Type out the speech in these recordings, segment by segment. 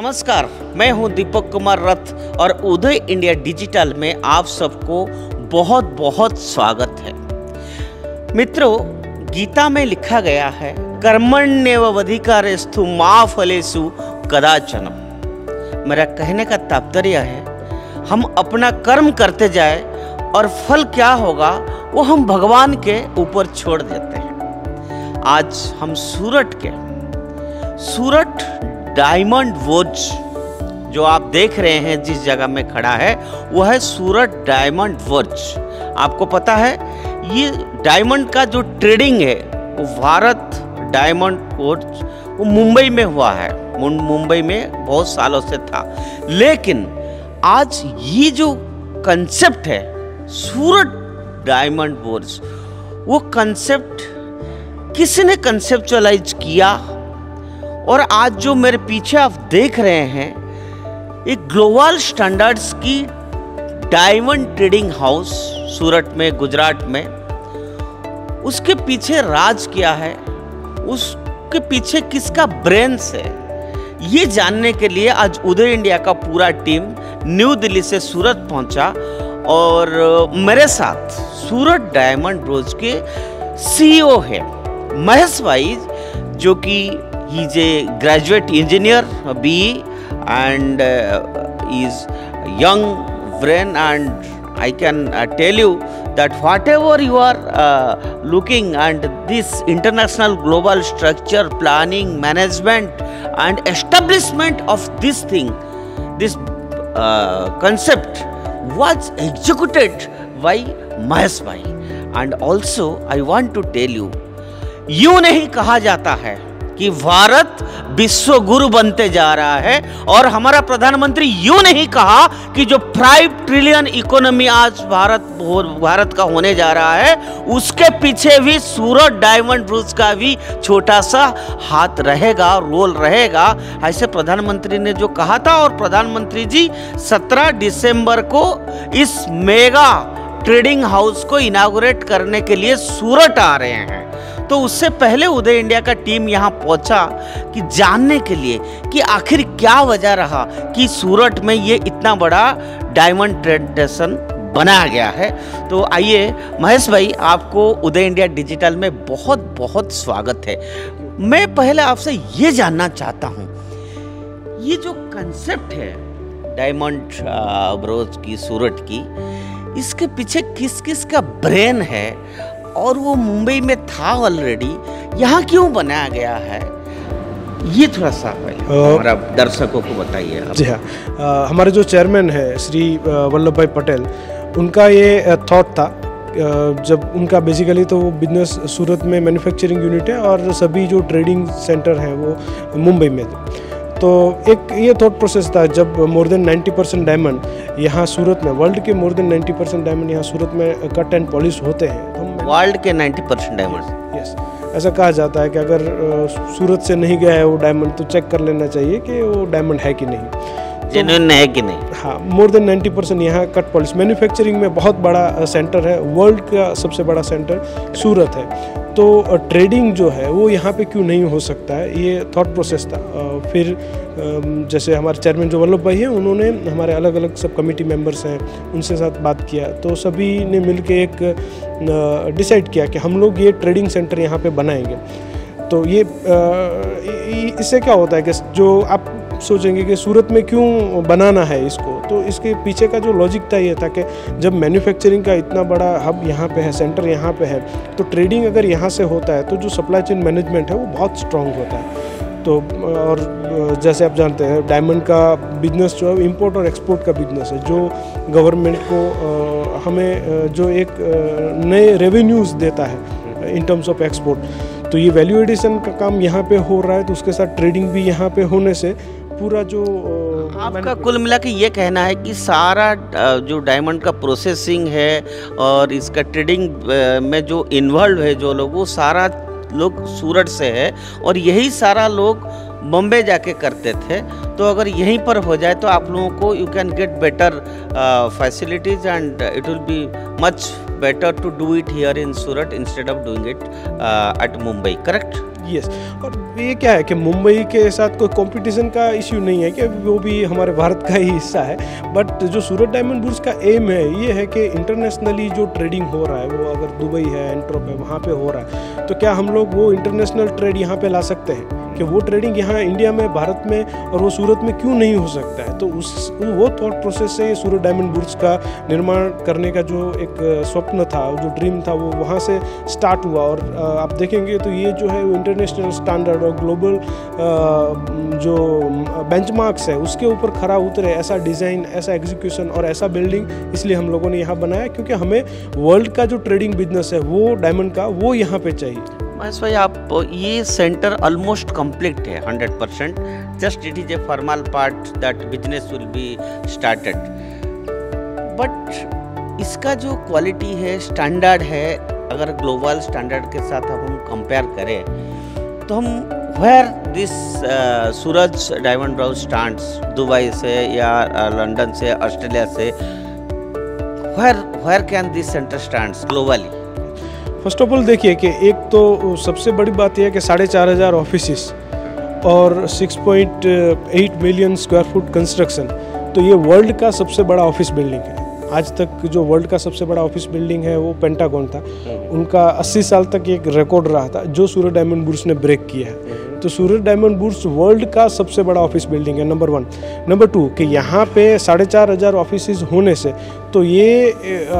नमस्कार, मैं हूं दीपक कुमार रथ और उदय इंडिया डिजिटल में आप सबको बहुत बहुत स्वागत है। मित्रों, गीता में लिखा गया है कर्मण्येवाधिकारस्तु मा फलेषु कदाचन। मेरा कहने का तात्पर्य है हम अपना कर्म करते जाए और फल क्या होगा वो हम भगवान के ऊपर छोड़ देते हैं। आज हम सूरत डायमंड वर्ज जो आप देख रहे हैं जिस जगह में खड़ा है वह है सूरत डायमंड वर्ज। आपको पता है ये डायमंड का जो ट्रेडिंग है वो भारत डायमंड वर्ज वो मुंबई में हुआ है। मुंबई में बहुत सालों से था, लेकिन आज ये जो कंसेप्ट है सूरत डायमंड वर्ज, वो कंसेप्ट किसने कंसेप्चुअलाइज किया और आज जो मेरे पीछे आप देख रहे हैं एक ग्लोबल स्टैंडर्ड्स की डायमंड ट्रेडिंग हाउस सूरत में, गुजरात में, उसके पीछे राज क्या है, उसके पीछे किसका ब्रेन्स है, ये जानने के लिए आज उदय इंडिया का पूरा टीम न्यू दिल्ली से सूरत पहुंचा और मेरे साथ सूरत डायमंड वर्ज के सीईओ है महेश भाई, जो कि he is a graduate engineer BE and is young brain, and I can tell you that whatever you are looking and this international global structure planning management and establishment of this thing, this concept was executed by Mahesh bhai. And also I want to tell you, यूं नहीं कहा जाता है कि भारत विश्व गुरु बनते जा रहा है, और हमारा प्रधानमंत्री यूं नहीं कहा कि जो 5 ट्रिलियन इकोनॉमी आज भारत का होने जा रहा है उसके पीछे भी सूरत डायमंड वर्ज का भी छोटा सा हाथ रहेगा, रोल रहेगा। ऐसे प्रधानमंत्री ने जो कहा था, और प्रधानमंत्री जी 17 दिसंबर को इस मेगा ट्रेडिंग हाउस को इनागुरेट करने के लिए सूरत आ रहे हैं। तो उससे पहले उदय इंडिया का टीम यहाँ पहुँचा कि जानने के लिए कि आखिर क्या वजह रहा कि सूरत में ये इतना बड़ा डायमंड ट्रेडेशन बनाया गया है। तो आइए महेश भाई, आपको उदय इंडिया डिजिटल में बहुत बहुत स्वागत है। मैं पहले आपसे ये जानना चाहता हूँ, ये जो कंसेप्ट है डायमंड वर्ज की, सूरत की, इसके पीछे किस किस का ब्रेन है और वो मुंबई में था ऑलरेडी, यहाँ क्यों बनाया गया है, ये थोड़ा सा हमारा दर्शकों को बताइए। जी हाँ, हमारे जो चेयरमैन है श्री वल्लभ भाई पटेल, उनका ये थॉट था जब उनका बेसिकली तो वो बिजनेस सूरत में मैन्युफैक्चरिंग यूनिट है और सभी जो ट्रेडिंग सेंटर हैं वो मुंबई में थे। तो एक ये थॉट प्रोसेस था, जब मोर देन 90% डायमंड यहाँ सूरत में, वर्ल्ड के मोर देन 90% डायमंड यहाँ सूरत में कट एंड पॉलिश होते हैं। तो वर्ल्ड के 90% डायमंड, यस, ऐसा कहा जाता है कि अगर सूरत से नहीं गया है वो डायमंड तो चेक कर लेना चाहिए कि वो डायमंड है कि नहीं, जेन्युइन है कि नहीं। हाँ, मोर देन 90% यहाँ कट पॉलिश मैन्युफैक्चरिंग में बहुत बड़ा सेंटर है, वर्ल्ड का सबसे बड़ा सेंटर सूरत है। तो ट्रेडिंग जो है वो यहाँ पे क्यों नहीं हो सकता है, ये थॉट प्रोसेस था। फिर जैसे हमारे चेयरमैन जो वल्लभ भाई हैं, उन्होंने हमारे अलग अलग सब कमेटी मेंबर्स हैं उनसे साथ बात किया, तो सभी ने मिलके एक डिसाइड किया कि हम लोग ये ट्रेडिंग सेंटर यहाँ पे बनाएंगे। तो ये इससे क्या होता है कि जो आप सोचेंगे कि सूरत में क्यों बनाना है इसको, तो इसके पीछे का जो लॉजिक था ये था कि जब मैन्युफैक्चरिंग का इतना बड़ा हब यहाँ पे है, सेंटर यहाँ पे है, तो ट्रेडिंग अगर यहाँ से होता है तो जो सप्लाई चेन मैनेजमेंट है वो बहुत स्ट्रॉन्ग होता है। तो और जैसे आप जानते हैं डायमंड का बिजनेस जो है इम्पोर्ट और एक्सपोर्ट का बिजनेस है, जो गवर्नमेंट को हमें जो एक नए रेवेन्यूज़ देता है इन टर्म्स ऑफ एक्सपोर्ट। तो ये वैल्यू एडिशन का काम यहाँ पे हो रहा है, तो उसके साथ ट्रेडिंग भी यहाँ पे होने से पूरा जो आपका कुल मिला के ये कहना है कि सारा जो डायमंड का प्रोसेसिंग है और इसका ट्रेडिंग में जो इन्वॉल्व है जो लोग, वो सारा लोग सूरत से है और यही सारा लोग बॉम्बे जाके करते थे। तो अगर यहीं पर हो जाए तो आप लोगों को you can get better facilities and it will be much better to do it here in Surat instead of doing it at Mumbai, correct? Yes और ये क्या है कि मुंबई के साथ कोई कंपटीशन का इश्यू नहीं है कि वो भी हमारे भारत का ही हिस्सा है, बट जो सूरत डायमंड बुर्स का एम है ये है कि इंटरनेशनली जो ट्रेडिंग हो रहा है, वो अगर दुबई है, एंट्रोप है, वहाँ पे हो रहा है, तो क्या हम लोग वो इंटरनेशनल ट्रेड यहाँ पे ला सकते हैं कि वो ट्रेडिंग यहाँ इंडिया में, भारत में और वो सूरत में क्यों नहीं हो सकता है। तो वो थॉट प्रोसेस से सूरत डायमंड बुर्स का निर्माण करने का जो एक स्वप्न था, जो ड्रीम था, वो वहाँ से स्टार्ट हुआ। और आप देखेंगे तो ये जो है इंटरनेशनल स्टैंडर्ड और ग्लोबल जो बेंचमार्क्स है उसके ऊपर खरा उतरे, ऐसा डिज़ाइन, ऐसा एग्जीक्यूशन और ऐसा बिल्डिंग इसलिए हम लोगों ने यहाँ बनाया, क्योंकि हमें वर्ल्ड का जो ट्रेडिंग बिजनेस है वो डायमंड का, वो यहाँ पे चाहिए। महेश भाई, आप ये सेंटर ऑलमोस्ट कंप्लीट है 100%, just it is a formal part that business will be started, but इसका जो क्वालिटी है, स्टैंडर्ड है, अगर ग्लोबल स्टैंडर्ड के साथ हम कंपेयर करें तो हम where this Suraj diamond house stands, Dubai से या लंदन से, ऑस्ट्रेलिया से, where can this centre stands globally? First of all देखिए कि एक तो सबसे बड़ी बात यह है कि 4,500 ऑफिसेस और 6.8 मिलियन स्क्वायर फुट कंस्ट्रक्शन, तो ये वर्ल्ड का सबसे बड़ा ऑफिस बिल्डिंग है। आज तक जो वर्ल्ड का सबसे बड़ा ऑफिस बिल्डिंग है वो पेंटागन था, उनका 80 साल तक एक रिकॉर्ड रहा था जो सूरत डायमंड बुर्स ने ब्रेक किया है। तो सूरत डायमंड बुर्स वर्ल्ड का सबसे बड़ा ऑफिस बिल्डिंग है, नंबर 1। नंबर 2 कि यहाँ पे 4,500 ऑफिसेज होने से तो ये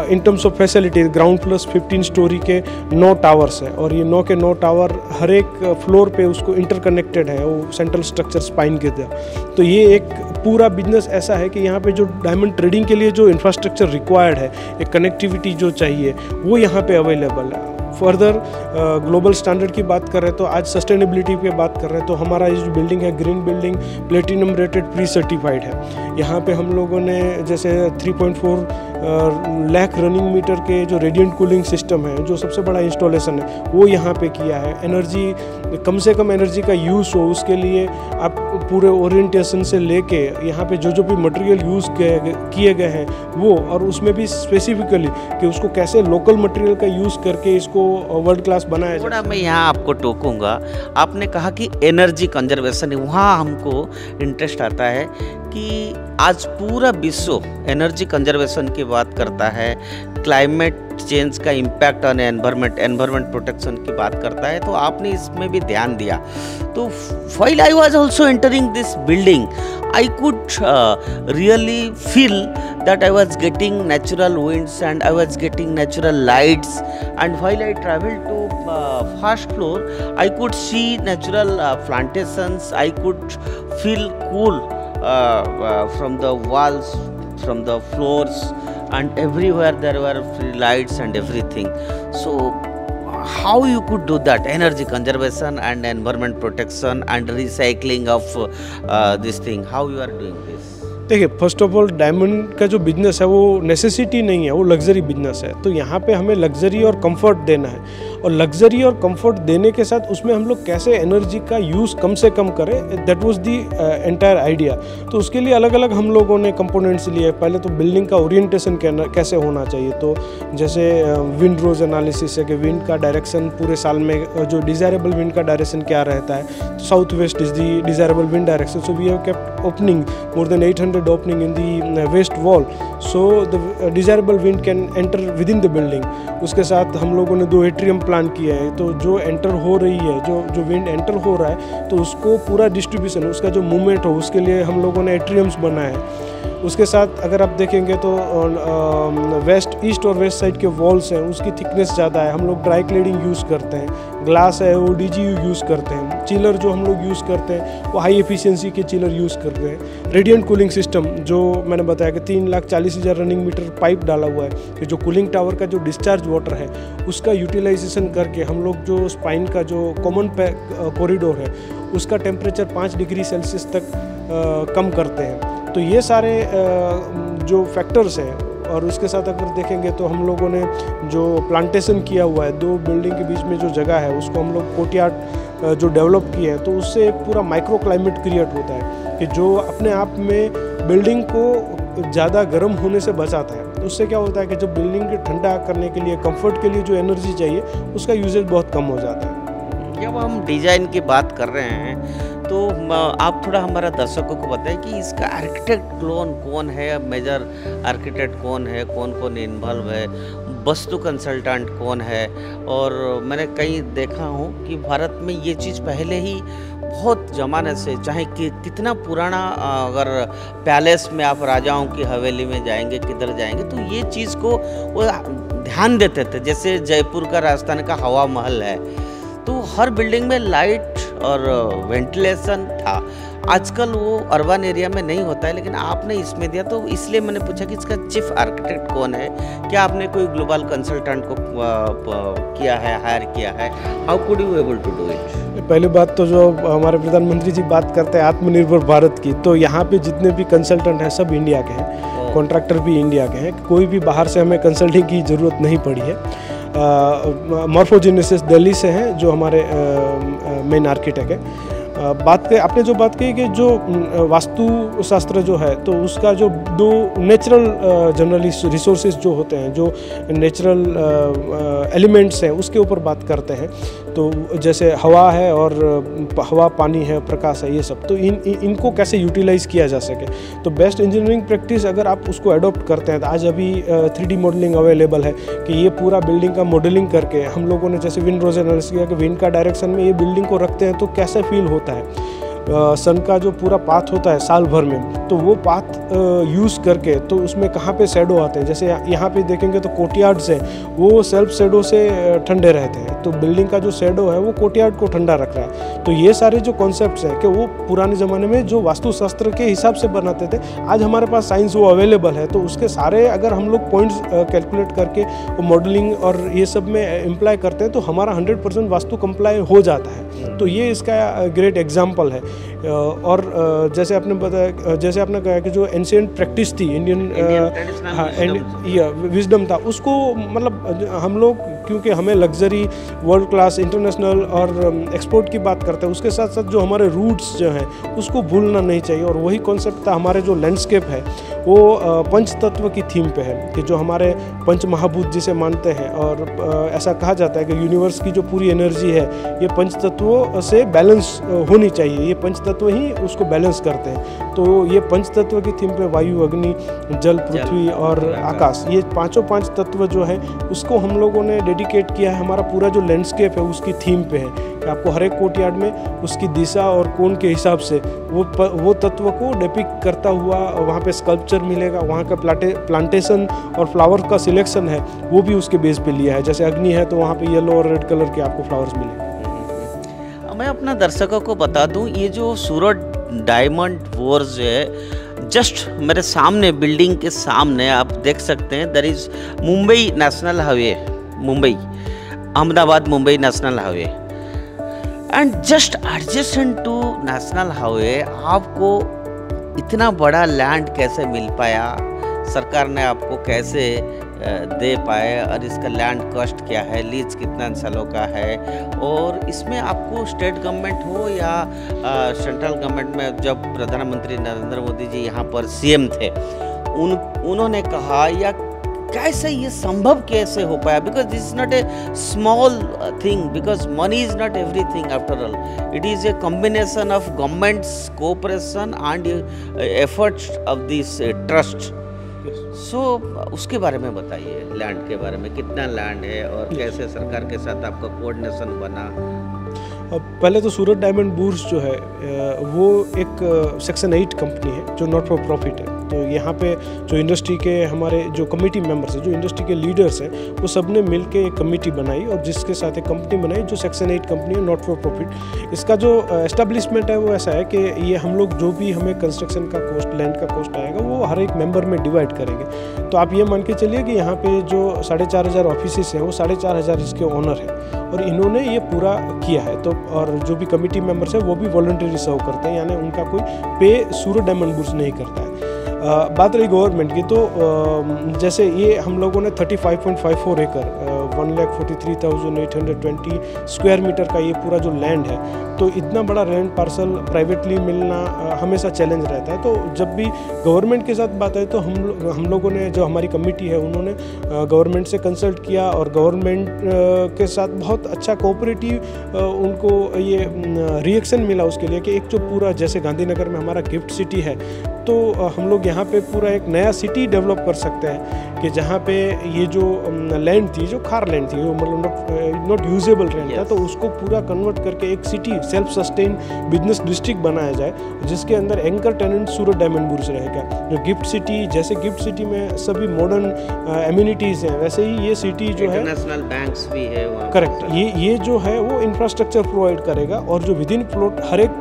in terms of facility ground plus 15 story के 9 टावर्स है, और ये 9 के 9 टावर हर एक फ्लोर पे उसको इंटरकनेक्टेड है, वो सेंट्रल स्ट्रक्चर स्पाइन के द्वारा। तो ये एक पूरा बिजनेस ऐसा है कि यहाँ पे जो डायमंड ट्रेडिंग के लिए जो इंफ्रास्ट्रक्चर रिक्वायर्ड है, एक कनेक्टिविटी जो चाहिए, वो यहाँ पे अवेलेबल है। फर्दर ग्लोबल स्टैंडर्ड की बात कर रहे हैं तो आज सस्टेनेबिलिटी पे बात कर रहे हैं तो हमारा ये जो बिल्डिंग है, green building, platinum rated, pre certified है। यहाँ पे हम लोगों ने जैसे 3.4 लाख रनिंग मीटर के जो रेडिएंट कूलिंग सिस्टम है, जो सबसे बड़ा इंस्टॉलेशन है, वो यहाँ पे किया है। एनर्जी, कम से कम एनर्जी का यूज़ हो, उसके लिए आप पूरे ओरिएंटेशन से लेके यहाँ पे जो भी मटेरियल यूज़ किए गए हैं वो, और उसमें भी स्पेसिफिकली कि उसको कैसे लोकल मटेरियल का यूज़ करके इसको वर्ल्ड क्लास बनाया जाए। थोड़ा मैं यहाँ आपको टोकूंगा, आपने कहा कि एनर्जी कंजर्वेशन, वहाँ हमको इंटरेस्ट आता है कि आज पूरा विश्व एनर्जी कंजर्वेशन की बात करता है, क्लाइमेट चेंज का इम्पैक्ट ऑन एनवायरमेंट प्रोटेक्शन की बात करता है, तो आपने इसमें भी ध्यान दिया। तो while I was also entering this building, I could really feel that I was getting natural winds and I was getting natural lights, and while I traveled to first floor, I could see natural plantations. I could feel cool from the walls, from the floors, and everywhere there were free lights and everything. So how you could do that energy conservation and environment protection and recycling of this thing, how you are doing this? देखिए, first of all diamond का जो business है वो necessity नहीं है, वो luxury business है। तो यहाँ पे हमें लग्जरी और कंफर्ट देना है, और लग्जरी और कंफर्ट देने के साथ उसमें हम लोग कैसे एनर्जी का यूज़ कम से कम करें, that was the entire idea. तो उसके लिए अलग अलग हम लोगों ने कंपोनेंट्स लिए। पहले तो बिल्डिंग का ओरिएंटेशन कैसे होना चाहिए, तो जैसे विंड रोज एनालिसिस है कि विंड का डायरेक्शन पूरे साल में जो डिज़ायरेबल विंड का डायरेक्शन क्या रहता है, south west is the desirable wind direction. So we have kept opening more than 800 opening in the west wall, so the desirable wind can enter within the building। उसके साथ हम लोगों ने 2 atrium plan किए हैं, तो जो एंटर हो रही है, जो विंड एंटर हो रहा है, तो उसको पूरा डिस्ट्रीब्यूशन, उसका जो मूवमेंट हो, उसके लिए हम लोगों ने एट्रियम्स बनाए हैं। उसके साथ अगर आप देखेंगे तो वेस्ट, ईस्ट और वेस्ट साइड के वॉल्स हैं, उसकी थिकनेस ज़्यादा है, हम लोग ड्राई क्लेडिंग यूज़ करते हैं। ग्लास है, वो DGU यूज़ करते हैं। चिलर जो हम लोग यूज़ करते हैं वो हाई एफिशिएंसी के चिलर यूज़ करते हैं। रेडिएंट कूलिंग सिस्टम, जो मैंने बताया कि 3,40,000 रनिंग मीटर पाइप डाला हुआ है, कि जो कूलिंग टावर का जो डिस्चार्ज वाटर है उसका यूटिलाइजेशन करके हम लोग जो स्पाइन का जो कॉमन कॉरिडोर है उसका टेम्परेचर 5 डिग्री सेल्सियस तक कम करते हैं। तो ये सारे जो फैक्टर्स हैं, और उसके साथ अगर देखेंगे तो हम लोगों ने जो प्लांटेशन किया हुआ है 2 बिल्डिंग के बीच में जो जगह है उसको हम लोग कोर्टयार्ड जो डेवलप किए हैं, तो उससे एक पूरा माइक्रो क्लाइमेट क्रिएट होता है कि जो अपने आप में बिल्डिंग को ज़्यादा गर्म होने से बचाता है। तो उससे क्या होता है कि जब बिल्डिंग को ठंडा करने के लिए, कंफर्ट के लिए जो एनर्जी चाहिए, उसका यूजेज बहुत कम हो जाता है। जब हम डिजाइन की बात कर रहे हैं तो आप थोड़ा हमारा दर्शकों को बताएं कि इसका आर्किटेक्ट कौन है, मेजर आर्किटेक्ट कौन है, कौन कौन इन्वॉल्व है, वस्तु कंसल्टेंट कौन है। और मैंने कहीं देखा हूँ कि भारत में ये चीज़ पहले ही बहुत ज़माने से, चाहे कि कितना पुराना अगर पैलेस में आप राजाओं की हवेली में जाएंगे, किधर जाएंगे, तो ये चीज़ को वो ध्यान देते थे। जैसे जयपुर का राजस्थान का हवा महल है, तो हर बिल्डिंग में लाइट और वेंटिलेशन था। आजकल वो अर्बन एरिया में नहीं होता है, लेकिन आपने इसमें दिया, तो इसलिए मैंने पूछा कि इसका चीफ आर्किटेक्ट कौन है। क्या आपने कोई ग्लोबल कंसल्टेंट को किया है, हायर किया है? How could you able to do it? पहली बात तो जो हमारे प्रधानमंत्री जी बात करते हैं आत्मनिर्भर भारत की, तो यहाँ पे जितने भी कंसल्टेंट हैं सब इंडिया के हैं, कॉन्ट्रैक्टर भी इंडिया के हैं, कोई भी बाहर से हमें कंसल्टिंग की ज़रूरत नहीं पड़ी है। मॉर्फोजेनेसिस दिल्ली से हैं जो हमारे मेन आर्किटेक्ट है। आपने जो बात कही कि जो वास्तु शास्त्र जो है, तो उसका जो दो नेचुरल जनरली रिसोर्सेज जो होते हैं, जो नेचुरल एलिमेंट्स हैं, उसके ऊपर बात करते हैं। तो जैसे हवा है और हवा, पानी है, प्रकाश है, ये सब, तो इनको कैसे यूटिलाइज किया जा सके। तो बेस्ट इंजीनियरिंग प्रैक्टिस अगर आप उसको अडॉप्ट करते हैं, तो आज अभी 3D मॉडलिंग अवेलेबल है कि ये पूरा बिल्डिंग का मॉडलिंग करके हम लोगों ने जैसे विंड रोज एनालिसिस किया कि विंड का डायरेक्शन में ये बिल्डिंग को रखते हैं तो कैसा फील होता है। सन का जो पूरा पाथ होता है साल भर में, तो वो पाथ यूज़ करके तो उसमें कहाँ पे शैडो आते हैं। जैसे यहाँ पे देखेंगे तो कोर्टयार्ड्स हैं, वो सेल्फ शैडो से ठंडे रहते हैं, तो बिल्डिंग का जो शैडो है वो कोर्टयार्ड को ठंडा रख रहा है। तो ये सारे जो कॉन्सेप्ट्स हैं कि वो पुराने ज़माने में जो वास्तुशास्त्र के हिसाब से बनाते थे, आज हमारे पास साइंस वो अवेलेबल है, तो उसके सारे अगर हम लोग पॉइंट्स कैलकुलेट करके मॉडलिंग और ये सब में इम्प्लाई करते हैं, तो हमारा 100% वास्तु कंप्लाई हो जाता है। तो ये इसका ग्रेट एग्जाम्पल है। और जैसे आपने बताया, जैसे आपने कहा कि जो एंशिएंट प्रैक्टिस थी, इंडियन विजडम था, उसको मतलब हम लोग, क्योंकि हमें लग्जरी, वर्ल्ड क्लास, इंटरनेशनल और एक्सपोर्ट की बात करते हैं, उसके साथ साथ जो हमारे रूट्स जो हैं उसको भूलना नहीं चाहिए। और वही कॉन्सेप्ट था हमारे जो लैंडस्केप है वो पंच तत्व की थीम पे है कि जो हमारे पंच महाभूत जिसे मानते हैं, और ऐसा कहा जाता है कि यूनिवर्स की जो पूरी एनर्जी है ये पंच तत्वों से बैलेंस होनी चाहिए, ये पंच तत्व ही उसको बैलेंस करते हैं। तो ये पंच तत्व की थीम पे वायु, अग्नि, जल, पृथ्वी और आकाश, ये पांच तत्व जो है उसको हम लोगों ने डेडिकेट किया है। हमारा पूरा जो लैंडस्केप है उसकी थीम पे है कि आपको हर एक कोर्टयार्ड में उसकी दिशा और कोण के हिसाब से वो तत्व को डिपिक्ट करता हुआ वहाँ पे स्कल्पचर मिलेगा। वहाँ का प्लांटेशन और फ्लावर का सिलेक्शन है वो भी उसके बेस पे लिया है। जैसे अग्नि है तो वहाँ पे येलो और रेड कलर के आपको फ्लावर्स मिलेंगे। मैं अपना दर्शकों को बता दूं, ये जो सूरत डायमंड वर्ज है, जस्ट मेरे सामने, बिल्डिंग के सामने आप देख सकते हैं, there is Mumbai national highway, Mumbai Ahmedabad Mumbai national highway, and just adjacent to national highway आपको इतना बड़ा लैंड कैसे मिल पाया, सरकार ने आपको कैसे दे पाए, और इसका लैंड कॉस्ट क्या है, लीज कितना सालों का है, और इसमें आपको स्टेट गवर्नमेंट हो या सेंट्रल गवर्नमेंट में, जब प्रधानमंत्री नरेंद्र मोदी जी यहाँ पर सीएम थे, उन्होंने कहा, या कैसे ये संभव कैसे हो पाया? Because this is not a small thing, because money is not everything after all, it is a combination of governments cooperation and efforts of this trust. So उसके बारे में बताइए, लैंड के बारे में, कितना लैंड है और कैसे सरकार के साथ आपका कोऑर्डिनेशन बना? पहले तो सूरत डायमंड बुर्स जो है वो एक सेक्शन 8 कंपनी है जो नॉट फॉर प्रॉफिट है। तो यहाँ पे जो इंडस्ट्री के हमारे जो कमेटी मेंबर्स हैं, जो इंडस्ट्री के लीडर्स हैं, वो सब ने मिल के एक कमेटी बनाई और जिसके साथ एक कंपनी बनाई जो सेक्शन 8 कंपनी है, नॉट फॉर प्रॉफिट। इसका जो एस्टेब्लिशमेंट है वो ऐसा है कि ये हम लोग जो भी हमें कंस्ट्रक्शन का कॉस्ट, लैंड का कॉस्ट आएगा, वो हर एक मेंबर में डिवाइड करेंगे। तो आप ये मान के चलिए कि यहाँ पे जो 4500 ऑफिस हैं वो 4500 इसके ओनर हैं और इन्होंने ये पूरा किया है। तो और जो भी कमेटी मेंबर्स हैं वो भी वॉलंटरी सर्व करते हैं, यानी उनका कोई पे सूरत डायमंड बुर्स नहीं करता है। बात रही गवर्नमेंट की, तो जैसे ये हम लोगों ने 35.54 एकड़ 1,43,820 स्क्वायर मीटर का ये पूरा जो लैंड है, तो इतना बड़ा लैंड पार्सल प्राइवेटली मिलना हमेशा चैलेंज रहता है। तो जब भी गवर्नमेंट के साथ बात है तो हम लोगों ने, जो हमारी कमेटी है, उन्होंने गवर्नमेंट से कंसल्ट किया और गवर्नमेंट के साथ बहुत अच्छा कोऑपरेटिव उनको ये रिएक्शन मिला उसके लिए कि एक जो पूरा, जैसे गांधीनगर में हमारा गिफ्ट सिटी है, तो हम लोग यहाँ पे पूरा एक नया सिटी डेवलप कर सकते हैं कि जहाँ पे ये जो लैंड थी, जो खार लैंड थी, वो मतलब नॉट यूजेबल लैंड था, तो उसको पूरा कन्वर्ट करके एक city, self sustain business district बनाया जाए, जिसके अंदर एंकर टेनेंट सूरत डायमंड बुर्स रहेगा। जो गिफ्ट सिटी, जैसे गिफ्ट सिटी में सभी मॉडर्न एम्यूनिटीज़ हैं, वैसे ही ये सिटी जो है, इंटरनेशनल बैंक्स भी है वहाँ। करेक्ट, ये जो है वो इंफ्रास्ट्रक्चर प्रोवाइड करेगा, और जो विद इन प्लॉट हर एक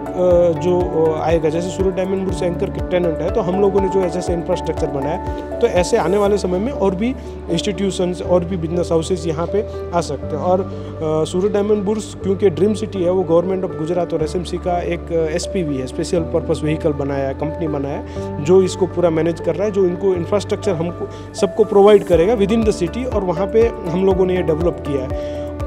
जो आएगा, जैसे सूरत डायमंड बुर्स एंकर के टेनेंट है, तो हम लोगों ने जो ऐसे इंफ्रास्ट्रक्चर बनाया, तो ऐसे आने वाले समय में और भी इंस्टीट्यूशंस और भी बिजनेस हाउसेस यहाँ पे आ सकते हैं। और सूरत डायमंड बुर्स क्योंकि ड्रीम सिटी है, वो गवर्नमेंट ऑफ गुजरात और एसएमसी का एक SPV है, स्पेशल पर्पस व्हीकल बनाया है, कंपनी बनाया है, जो इसको पूरा मैनेज कर रहा है, जो इनको इंफ्रास्ट्रक्चर हमको सबको प्रोवाइड करेगा विद इन द सिटी, और वहाँ पे हम लोगों ने ये डेवलप किया है।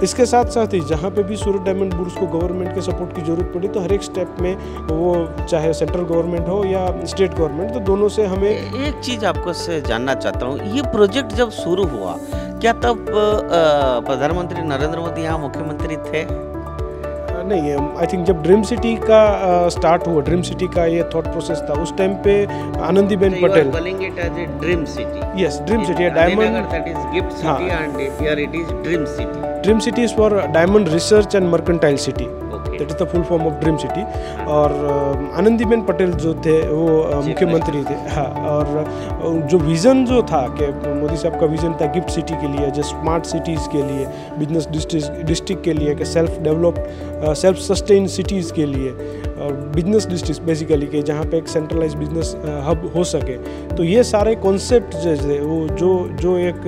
इसके साथ साथ ही जहाँ पे भी सूरत डायमंड बुर्स को गवर्नमेंट के सपोर्ट की जरूरत पड़ी, तो हर एक स्टेप में, वो चाहे सेंट्रल गवर्नमेंट हो या स्टेट गवर्नमेंट, तो दोनों से हमें एक चीज़ आपको से जानना चाहता हूँ, ये प्रोजेक्ट जब शुरू हुआ, क्या तब प्रधानमंत्री नरेंद्र मोदी यहाँ मुख्यमंत्री थे? नहीं, आई थिंक जब ड्रीम सिटी का स्टार्ट हुआ, ड्रीम सिटी का ये थॉट प्रोसेस था, उस टाइम पे Anandiben Patel, dream city, yes, dream city, diamond, that is gift city and here it is dream city. Dream city is for diamond research and mercantile city, that is the full form of dream city. और आनंदीबेन पटेल जो थे वो मुख्यमंत्री थे, हाँ। और जो vision जो था कि मोदी साहब का विज़न था गिफ्ट सिटी के लिए, जो स्मार्ट सिटीज़ के लिए, बिजनेस डिस्ट्रिक्ट के लिए, कि self developed self sustain cities के लिए, और बिजनेस डिस्ट्रिक्ट बेसिकली, कि जहाँ पे एक सेंट्रलाइज बिजनेस हब हो सके। तो ये सारे कॉन्सेप्ट जो थे, वो जो एक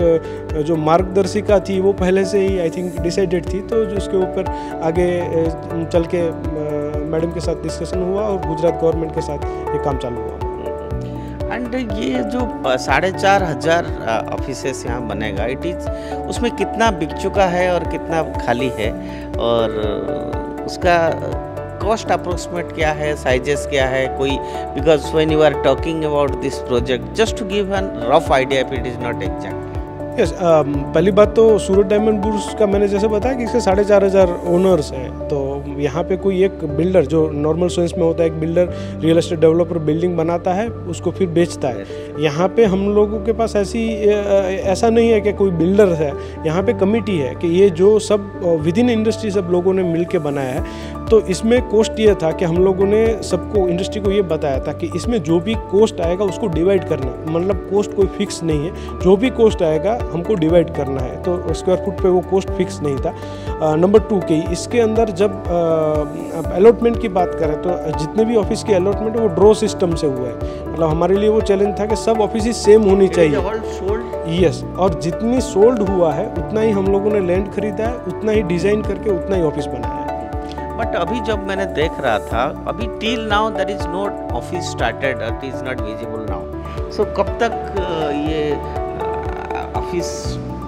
जो मार्गदर्शिका थी, वो पहले से ही आई थिंक डिसाइडेड थी, तो जो उसके ऊपर आगे चल के मैडम के साथ डिस्कशन हुआ और गुजरात गवर्नमेंट के साथ ये काम चालू हुआ। एंड ये जो 4,500 ऑफिसेस यहाँ बनेगा, इट इज, उसमें कितना बिक चुका है और कितना खाली है, और उसका कॉस्ट अप्रोक्सीमेट क्या है, साइजेस क्या है कोई, because when you are talking about this project, just to give an rough idea if it is not exact. Yes, पहली बात तो सूरत डायमंड बुर्स का मैंने जैसे बताया कि इसके 4,500 ओनर्स हैं, तो यहाँ पे कोई एक बिल्डर, जो नॉर्मल सेंस में होता है, एक builder real estate developer building बनाता है, उसको फिर बेचता है। यहाँ पे हम लोगों के पास ऐसा नहीं है कि कोई बिल्डर है, यहाँ पे कमिटी है कि ये जो सब विद इन इंडस्ट्री सब लोगों ने मिल के बनाया है। तो इसमें कोस्ट ये था कि हम लोगों ने सबको, इंडस्ट्री को ये बताया था कि इसमें जो भी कोस्ट आएगा उसको डिवाइड करना है, मतलब कोस्ट कोई फिक्स नहीं है, जो भी कोस्ट आएगा हमको डिवाइड करना है, तो स्क्वायर फुट पे वो कोस्ट फिक्स नहीं था। नंबर 2 कि इसके अंदर जब अलॉटमेंट की बात करें, तो जितने भी ऑफिस की अलॉटमेंट है वो ड्रॉ सिस्टम से हुआ है, मतलब हमारे लिए वो चैलेंज था कि सब ऑफिस सेम होनी चाहिए। यस, और जितनी सोल्ड हुआ है उतना ही हम लोगों ने लैंड खरीदा है, उतना ही डिज़ाइन करके उतना ही ऑफिस बनाया है। बट अभी जब मैंने देख रहा था, अभी till now there is no office started, it is not visible now. So कब तक ये ऑफिस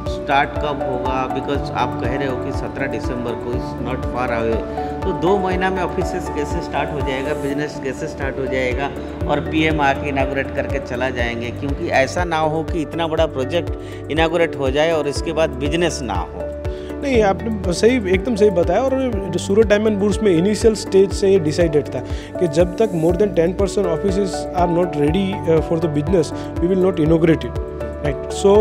स्टार्ट कब होगा? बिकॉज आप कह रहे हो कि 17 दिसंबर को, इज नॉट फार अवे, तो 2 महीना में ऑफिस कैसे स्टार्ट हो जाएगा, बिजनेस कैसे स्टार्ट हो जाएगा, और PM आके इनागोरेट करके चला जाएंगे? क्योंकि ऐसा ना हो कि इतना बड़ा प्रोजेक्ट इनागोरेट हो जाए और इसके बाद बिजनेस ना हो। नहीं, आपने सही, एकदम सही बताया। और जो सूरत डायमंड बुर्स में इनिशियल स्टेज से ये डिसाइडेड था कि जब तक more than 10% offices are not ready for the business, we will not inaugurate it, right. So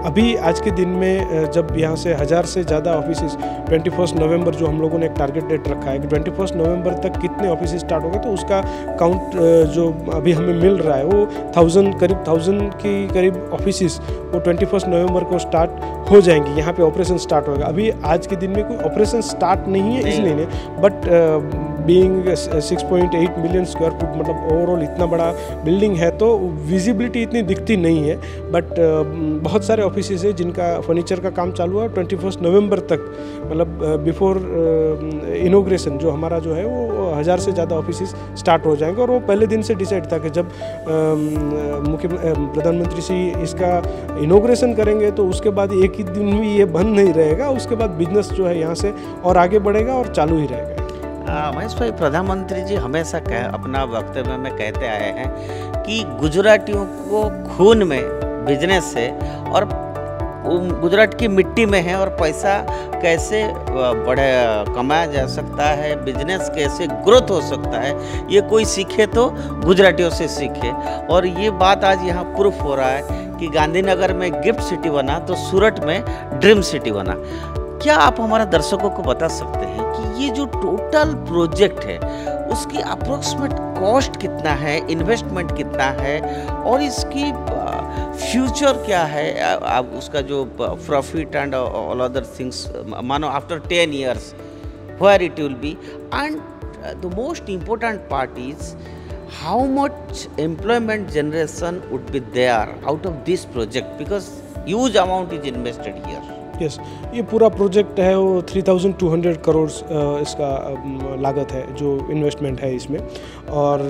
अभी आज के दिन में जब यहाँ से 1000 से ज़्यादा ऑफिसेस 21 नवंबर, जो हम लोगों ने एक टारगेट डेट रखा है कि 21 नवंबर तक कितने ऑफिस स्टार्ट हो गए, तो उसका काउंट जो अभी हमें मिल रहा है वो 1000 की करीब ऑफिसेस वो 21 नवंबर को स्टार्ट हो जाएंगी, यहाँ पे ऑपरेशन स्टार्ट होगा। अभी आज के दिन में कोई ऑपरेशन स्टार्ट नहीं है, इसलिए नहीं, but being 6.8 million square foot, मतलब ओवरऑल इतना बड़ा बिल्डिंग है तो विजिबिलिटी इतनी दिखती नहीं है, बट बहुत सारे ऑफिसेज है जिनका फर्नीचर का काम चालू है 21 नवंबर तक, मतलब बिफोर इनोग्रेशन जो हमारा जो है वो 1000 से ज़्यादा ऑफिसेज स्टार्ट हो जाएंगे। और वो पहले दिन से डिसाइड था कि जब प्रधानमंत्री जी इसका इनोग्रेशन करेंगे तो उसके बाद एक ही दिन भी ये बंद नहीं रहेगा, उसके बाद बिजनेस जो है यहाँ से और आगे बढ़ेगा और चालू ही रहेगा। महेश भाई, प्रधानमंत्री जी हमेशा अपना वक्तव्य में कहते आए हैं कि गुजरातियों को खून में बिजनेस है और गुजरात की मिट्टी में है, और पैसा कैसे कमाया जा सकता है, बिजनेस कैसे ग्रोथ हो सकता है, ये कोई सीखे तो गुजरातियों से सीखे। और ये बात आज यहाँ प्रूफ हो रहा है कि गांधीनगर में गिफ्ट सिटी बना तो सूरत में ड्रीम सिटी बना। क्या आप हमारे दर्शकों को बता सकते हैं कि ये जो टोटल प्रोजेक्ट है उसकी अप्रोक्सीमेट कॉस्ट कितना है, इन्वेस्टमेंट कितना है, और इसकी फ्यूचर क्या है, आप उसका जो profit and all other things, मानो after 10 years where it will be, and the most important part is how much employment generation would be there out of this project, because huge amount is invested here. Yes, ये पूरा project है वो 3200 करोड़ इसका लागत है जो investment है इसमें, और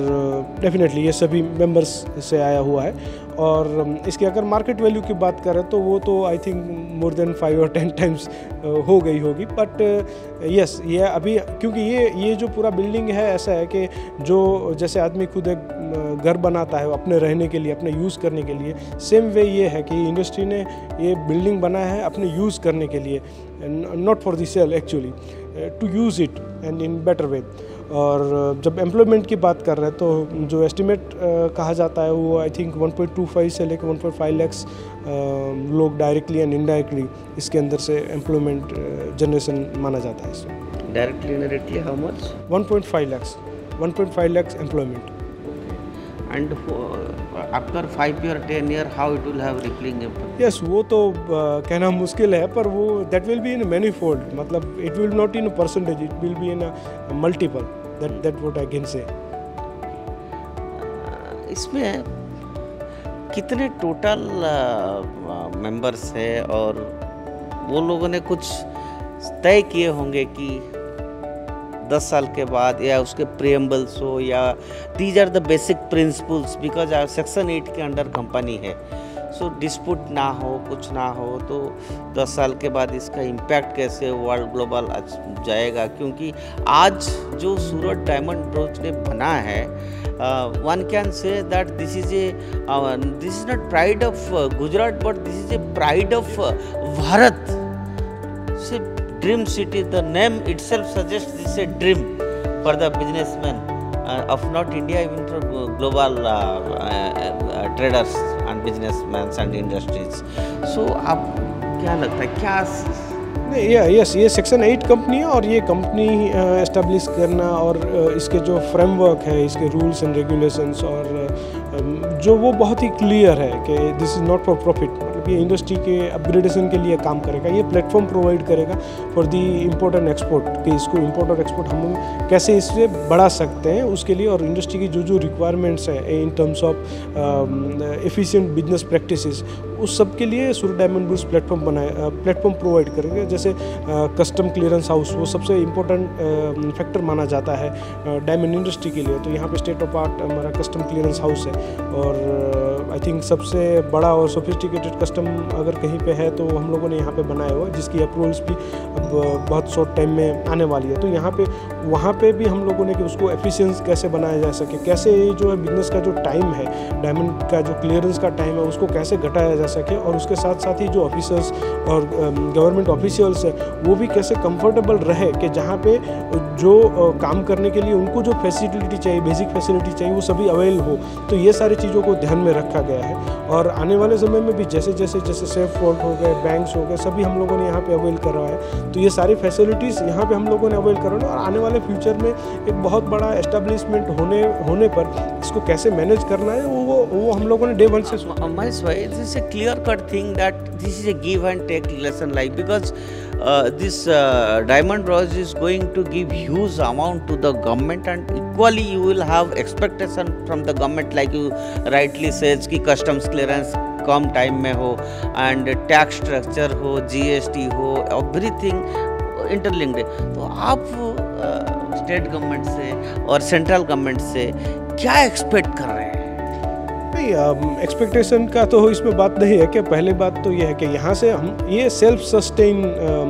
डेफिनेटली ये सभी मेंबर्स से आया हुआ है। और इसकी अगर मार्केट वैल्यू की बात करें तो वो तो आई थिंक मोर देन 5 और 10 टाइम्स हो गई होगी, बट यस, ये अभी क्योंकि ये जो पूरा बिल्डिंग है ऐसा है कि जो जैसे आदमी खुद एक घर बनाता है अपने रहने के लिए, अपने यूज़ करने के लिए, सेम वे ये है कि इंडस्ट्री ने ये बिल्डिंग बनाया है अपने यूज़ करने के लिए, not for the sale actually, to use it and in better way. और जब एम्प्लॉयमेंट की बात कर रहे हैं तो जो एस्टिमेट कहा जाता है वो आई थिंक 1.25 से लेकर 1.5 lakhs लोग डायरेक्टली एंड इनडायरेक्टली इसके अंदर से एम्प्लॉयमेंट जनरेशन माना जाता है इसमें। Directly indirectly how much? 1.5 lakhs employment. And after 5 year 10 year how it will have rippling impact? Yes, वो तो कहना मुश्किल है, पर वो that will be in manifold, मतलब it will not in a percentage, it will be in a multiple, that what I can say. इसमें कितने टोटल मेंबर्स है, और वो लोगों ने कुछ तय किए होंगे कि 10 साल के बाद, या उसके प्रियम्बल्स हो, या these are the basic principles, because section 8 के अंडर कंपनी है, सो डिस्प्यूट ना हो, कुछ ना हो, तो 10 साल के बाद इसका इम्पैक्ट कैसे वर्ल्ड ग्लोबल जाएगा। क्योंकि आज जो सूरत डायमंड ब्रोच ने बना है, one can say that this is not pride of Gujarat, but this is a pride of Bharat. Dream City, the name itself suggests this is a dream for the businessmen of not India, even for global traders and businessmen and industries. So आप क्या लगता है, क्या yes, ये section 8 company है, और ये company establish करना और इसके जो फ्रेमवर्क है, इसके रूल्स एंड रेगुलेशंस, और जो वो बहुत ही क्लियर है कि this is not for profit, मतलब ये इंडस्ट्री के अपग्रेडेशन के लिए काम करेगा, ये प्लेटफॉर्म प्रोवाइड करेगा for the import and export, कि इसको इम्पोर्ट और एक्सपोर्ट हम कैसे इससे बढ़ा सकते हैं उसके लिए, और इंडस्ट्री की जो रिक्वायरमेंट्स है in terms of efficient business practices, उस सब के लिए सूरत डायमंड ब्रोच प्लेटफॉर्म प्रोवाइड करेंगे। जैसे कस्टम क्लियरेंस हाउस, वो सबसे इम्पोर्टेंट फैक्टर माना जाता है डायमंड इंडस्ट्री के लिए, तो यहाँ पे स्टेट ऑफ आर्ट हमारा कस्टम क्लियरेंस हाउस है, और आई थिंक सबसे बड़ा और सोफिस्टिकेटेड कस्टम अगर कहीं पे है तो हम लोगों ने यहाँ पे बनाया हुआ है, जिसकी अप्रूवल्स भी अब बहुत शॉर्ट टाइम में आने वाली है। तो यहाँ पे वहाँ पे भी हम लोगों ने कि उसको एफिशिएंस कैसे बनाया जा सके, कैसे जो है बिजनेस का जो टाइम है, डायमंड का जो क्लियरेंस का टाइम है, उसको कैसे घटाया जा सके, और उसके साथ साथ ही जो ऑफिसर्स और गवर्नमेंट ऑफिशियल्स है वो भी कैसे कंफर्टेबल रहे, कि जहाँ पे जो काम करने के लिए उनको जो फैसिलिटी चाहिए, बेसिक फैसिलिटी चाहिए, वो सभी अवेल हो। तो ये सारी चीज़ों को ध्यान में रखा गया है, और आने वाले समय में भी जैसे सेफ पोर्ट हो गए, बैंक्स हो गए, सभी हम लोगों ने यहाँ पे अवेल करा है। तो ये सारी फैसिलिटीज़ यहाँ पे हम लोगों ने अवेल करा है, और आने वाले फ्यूचर में एक बहुत बड़ा एस्टेब्लिशमेंट होने पर इसको कैसे मैनेज करना है वो हम लोगों ने डे 1 से महेश भाई, this is clear-cut thing that this is a give and take relation, like because this Diamond Rose is going to give huge amount to the government, and equally you will have expectation from the government, like you rightly says कि customs clearance कम time में हो, and tax structure हो, GST हो, everything interlinked है। तो आप state government से और सेंट्रल गवर्नमेंट से क्या एक्सपेक्ट कर रहे हैं? नहीं, एक्सपेक्टेशन का तो इसमें बात नहीं है कि पहली बात तो ये है कि यहाँ से हम ये सेल्फ सस्टेन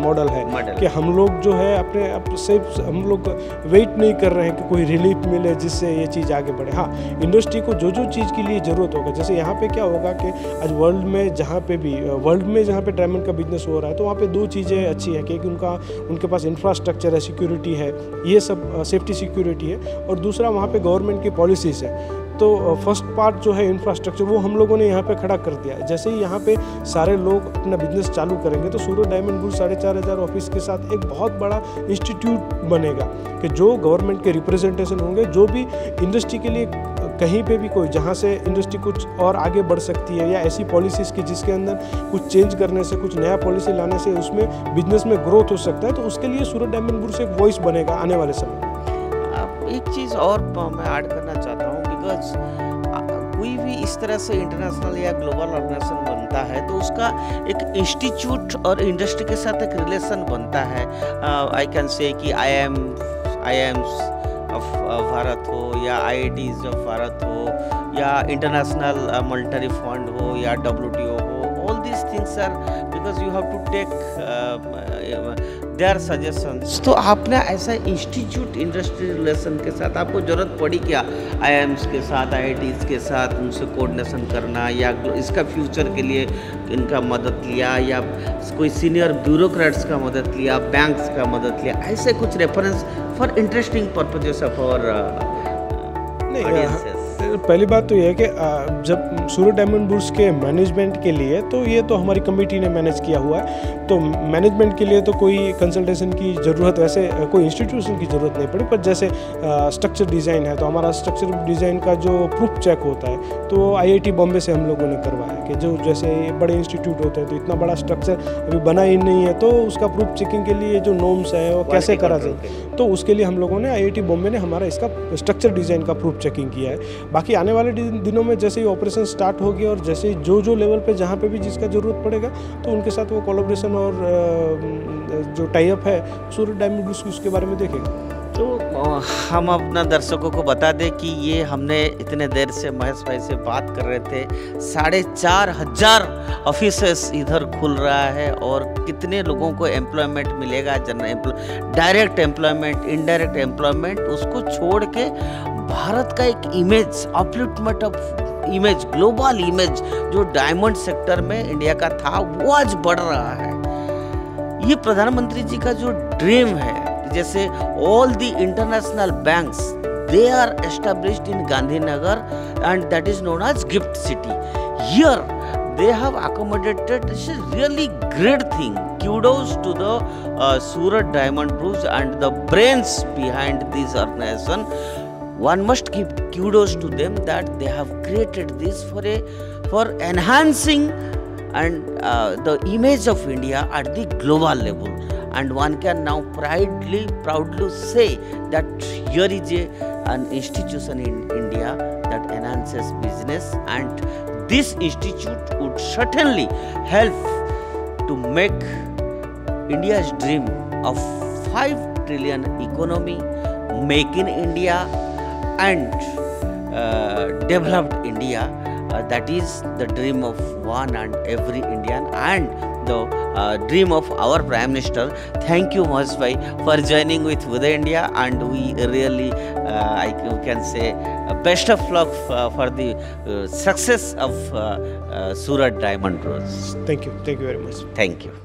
मॉडल है कि हम लोग जो है अपने सेल्फ हम लोग वेट नहीं कर रहे हैं कि कोई रिलीफ मिले जिससे ये चीज़ आगे बढ़े। हाँ, इंडस्ट्री को जो चीज़ के लिए ज़रूरत होगा, जैसे यहाँ पे क्या होगा कि आज वर्ल्ड में जहाँ पे डायमंड का बिजनेस हो रहा है, तो वहाँ पे दो चीज़ें अच्छी है कि उनके पास इंफ्रास्ट्रक्चर है, सिक्योरिटी है, ये सब सेफ्टी सिक्योरिटी है, और दूसरा वहाँ पे गवर्नमेंट की पॉलिसीज़ है। तो फर्स्ट पार्ट जो है इंफ्रास्ट्रक्चर, वो हम लोगों ने यहाँ पे खड़ा कर दिया है। जैसे ही यहाँ पे सारे लोग अपना बिजनेस चालू करेंगे तो सूरत डायमंड बुल 4,500 ऑफिस के साथ एक बहुत बड़ा इंस्टीट्यूट बनेगा कि जो गवर्नमेंट के रिप्रेजेंटेशन होंगे, जो भी इंडस्ट्री के लिए कहीं पे भी कोई जहाँ से इंडस्ट्री कुछ और आगे बढ़ सकती है, या ऐसी पॉलिसीज़ की जिसके अंदर कुछ चेंज करने से, कुछ नया पॉलिसी लाने से उसमें बिजनेस में ग्रोथ हो सकता है, तो उसके लिए सूरत डायमंड बुल से एक वॉइस बनेगा आने वाले समय। एक चीज़ और मैं ऐड करना चाहता हूँ, बिकॉज कोई भी इस तरह से इंटरनेशनल या ग्लोबल ऑर्गेनाइजेशन बनता है तो उसका एक इंस्टीट्यूट और इंडस्ट्री के साथ एक रिलेशन बनता है। आई कैन से कि IIMs ऑफ भारत हो, या IITs ऑफ भारत हो, या इंटरनेशनल मॉनेटरी फंड हो, या WTO हो, all these things are because you have to take their suggestions. तो आपने ऐसा इंस्टीट्यूट इंडस्ट्री रिलेशन के साथ आपको ज़रूरत पड़ी क्या IIMs के साथ, IITs के साथ उनसे कोऑर्डिनेशन करना, या इसका फ्यूचर के लिए इनका मदद लिया, या कोई सीनियर ब्यूरोक्रेट्स का मदद लिया, बैंक्स का मदद लिया, ऐसे कुछ reference for interesting purposes of our audiences? पहली बात तो ये है कि जब सूरत डायमंड बुल्स के मैनेजमेंट के लिए, तो ये तो हमारी कमेटी ने मैनेज किया हुआ है, तो मैनेजमेंट के लिए तो कोई कंसल्टेशन की ज़रूरत, वैसे कोई इंस्टीट्यूशन की ज़रूरत नहीं पड़ी। पर जैसे स्ट्रक्चर डिज़ाइन है, तो हमारा स्ट्रक्चर डिज़ाइन का जो प्रूफ चेक होता है तो IIT बॉम्बे से हम लोगों ने करवाया कि जो जैसे बड़े इंस्टीट्यूट होते हैं तो इतना बड़ा स्ट्रक्चर अभी बना ही नहीं है, तो उसका प्रूफ चेकिंग के लिए जो नॉर्म्स है वो कैसे करा जाए, तो उसके लिए हम लोगों ने IIT बॉम्बे ने हमारा इसका स्ट्रक्चर डिज़ाइन का प्रूफ चेकिंग किया है। बाकी आने वाले दिनों में जैसे ही ऑपरेशन स्टार्ट होगी और जैसे जो लेवल पे जहाँ पे भी जिसका ज़रूरत पड़ेगा, तो उनके साथ वो कोलैबोरेशन और जो टाई अप है सूरत डायमंड बुल्स उसके बारे में देखेगा। तो हम अपना दर्शकों को बता दें कि ये हमने इतने देर से महेश भाई से बात कर रहे थे, 4,500 ऑफिसेस इधर खुल रहा है, और कितने लोगों को एम्प्लॉयमेंट मिलेगा, डायरेक्ट एम्प्लॉयमेंट, इनडायरेक्ट एम्प्लॉयमेंट, उसको छोड़ के भारत का एक image, upliftment of image, global image जो डायमंड सेक्टर में इंडिया का था, वो आज बढ़ रहा है। ये प्रधानमंत्री जी का जो ड्रीम है, जैसे all the international banks they are established in Gandhinagar, and that is known as gift city. Here they have accommodated. This is really great thing. Kudos to the Surat Diamond Bulls and the brains behind this organization. One must give kudos to them that they have created this for enhancing and the image of India at the global level. And one can now proudly say that here is an institution in India that enhances business, and this institute would certainly help to make India's dream of 5 trillion economy, make in India and developed India. That is the dream of one and every Indian, and the dream of our Prime Minister. Thank you, Mahesh bhai, for joining with Uday India, and we really, I can say, best of luck for the success of Surat Diamond Rose. Thank you very much. Thank you.